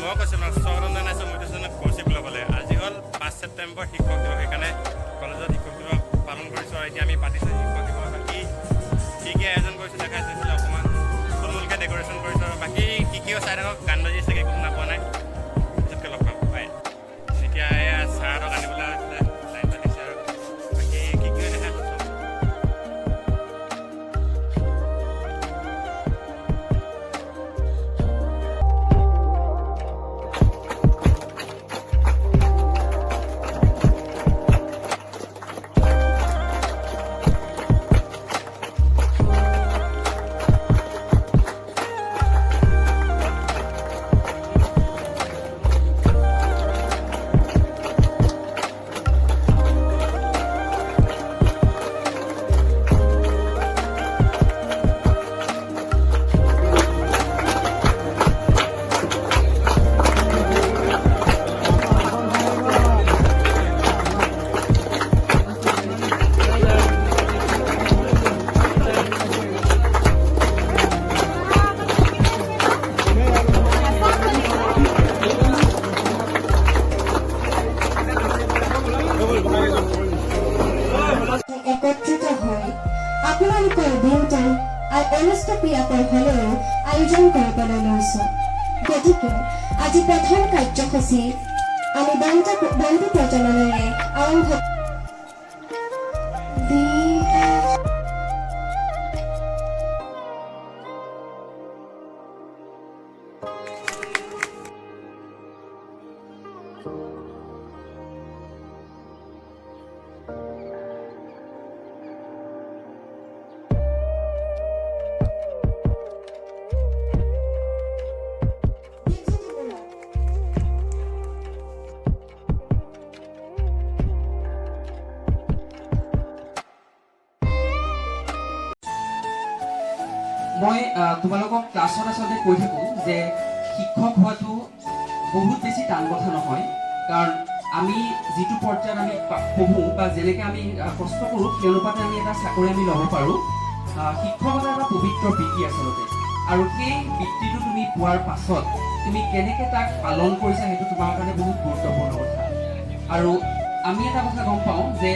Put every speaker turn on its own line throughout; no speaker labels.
মই কৈছোঁ ন স্বাগতম জনাইছোঁ মধুসূদন কৌশিক বুলি ক'লে। আজি হ'ল 5 ছেপ্টেম্বৰ শিক্ষক দিৱস, সেইকাৰণে কলেজত শিক্ষক দিৱস পালন কৰিছোঁ। আৰু এতিয়া আমি পাতিছোঁ শিক্ষক দিৱস। বাকী কি কি আয়োজন কৰিছোঁ দেখাই চাইছিলে অকণমান থুলমূলকৈ ডেক'ৰেশ্যন কৰিছোঁ। আৰু বাকী কি কিও চাই থাকক, গান বাজি চাগে কোনো নাপোৱা নাই। পিছতকৈ লগ পাম বাই। এতিয়া এয়া ছাৰহঁতক আনিবলৈ হৈছিলে, লাইন পাতিছে আৰু বাকী কি কিও দেখাই চব।
একত্ৰিত হৈ আপোনালোকৰ দিনটো অনুষ্ঠপীয়াকৈ হ'লেও আয়োজন কৰিবলৈ লৈছোঁ। গতিকে আজি প্ৰধান কাৰ্যসূচী আমি বন্তি প্ৰজ্বলনেৰে আৰম্ভ
মই তোমালোকক ক্লাছত আচলতে কৈ থাকোঁ যে শিক্ষক হোৱাটো বহুত বেছি টান কথা নহয়। কাৰণ আমি যিটো পৰ্যায়ত আমি পঢ়োঁ বা যেনেকৈ আমি কষ্ট কৰোঁ সেই অনুপাতে আমি এটা চাকৰি আমি ল'ব পাৰোঁ। শিক্ষকতা এটা পবিত্ৰ বৃত্তি আচলতে, আৰু সেই বৃত্তিটো তুমি পোৱাৰ পাছত তুমি কেনেকৈ তাক পালন কৰিছা সেইটো তোমাৰ কাৰণে বহুত গুৰুত্বপূৰ্ণ কথা। আৰু আমি এটা কথা গম পাওঁ যে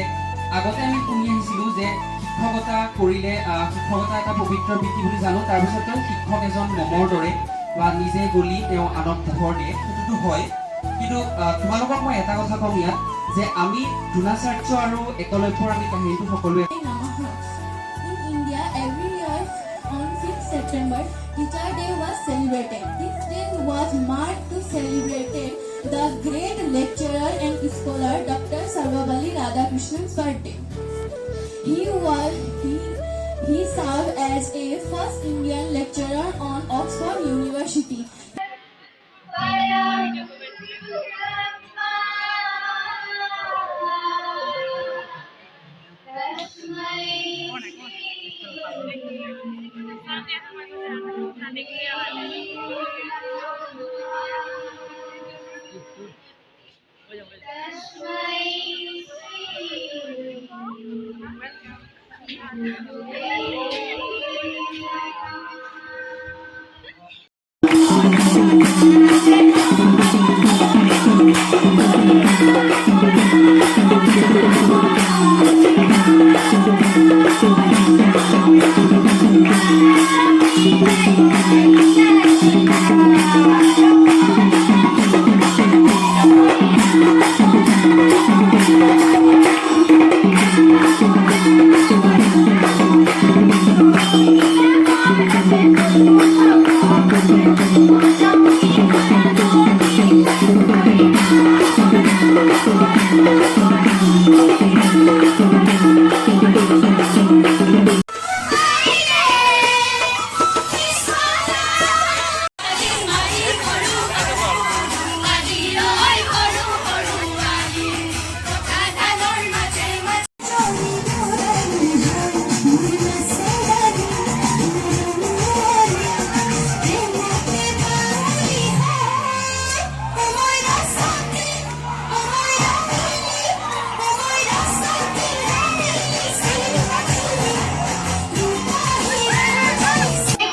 আগতে আমি শুনি আহিছিলোঁ যে শিক্ষকতা কৰিলে শিক্ষকতা এটা পবিত্ৰ বৃত্তি বুলি জানো, তাৰপিছতেও শিক্ষক এজন মমৰ দৰে বা নিজে গলি তেওঁ আনক পোহৰ দিয়ে, সেইটোতো হয়। কিন্তু তোমালোকক মই এটা কথা কওঁ ইয়াত যে আমি দ্ৰোণাচাৰ্য আৰু একলব্যৰ আমি কাহিনীটো সকলোৱে
In India, every year on 5th September, Teacher Day was celebrated. This day was marked to celebrate the great lecturer and scholar Dr. Sarvapalli Radhakrishnan's birthday. He served as a first Indian lecturer on Oxford University.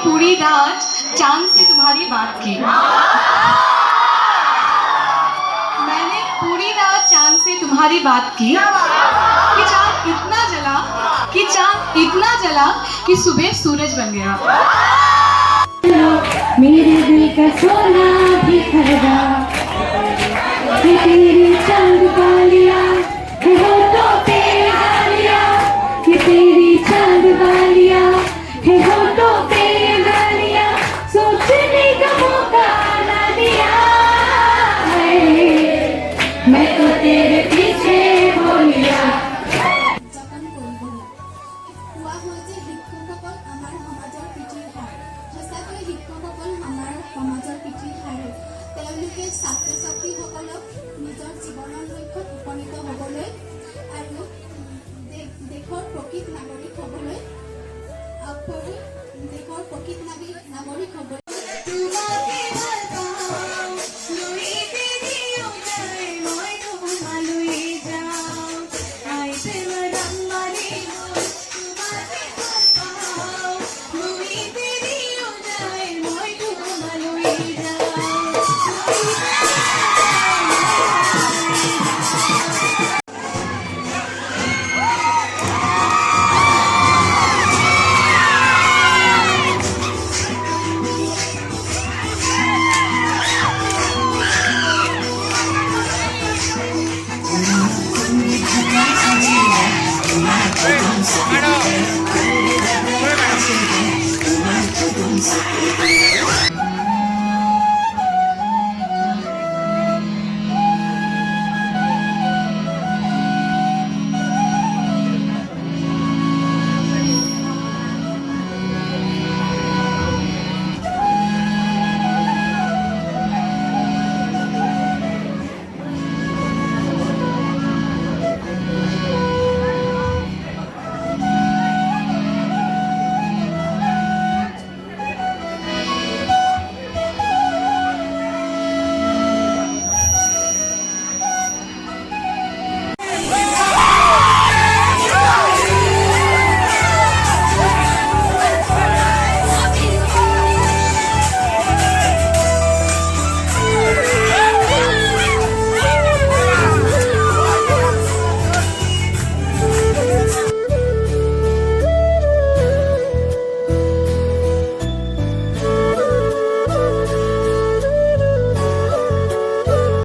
पूरी रात चांद से तुम्हारी बात की। से तुम्हारी बात की कि चांद इतना जला कि सुबह सूरज बन गया।
मेरे दिल का सोना भी खरीदा, तेरी चांद का लिया